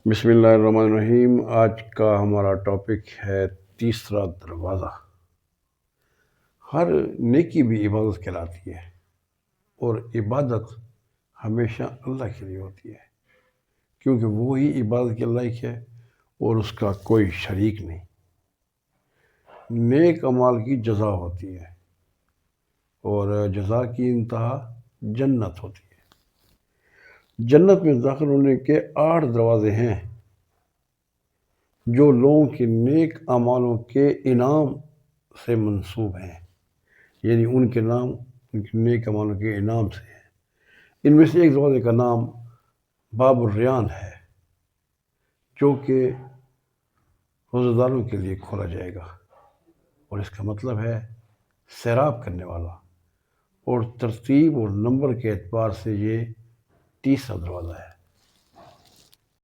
بسم اللہ الرحمن الرحیم۔ آج کا ہمارا ٹاپک ہے تیسرا دروازہ۔ ہر نیکی بھی عبادت کہلاتی ہے، اور عبادت ہمیشہ اللہ کے لیے ہوتی ہے، کیونکہ وہی عبادت کے لائق ہے اور اس کا کوئی شریک نہیں۔ نیک اعمال کی جزا ہوتی ہے، اور جزا کی انتہا جنت ہوتی ہے۔ جنت میں داخل ہونے کے 8 دروازے ہیں، جو لوگوں کے نیک اعمالوں کے انعام سے منسوب ہیں، یعنی ان کے نام ان کے نیک اعمالوں کے انعام سے ہیں۔ ان میں سے ایک دروازے کا نام باب الریان ہے، جو کہ روزہ کے لیے کھولا جائے گا، اور اس کا مطلب ہے سیراب کرنے والا، اور ترتیب اور نمبر کے اعتبار سے یہ تیسرا دروازہ ہے۔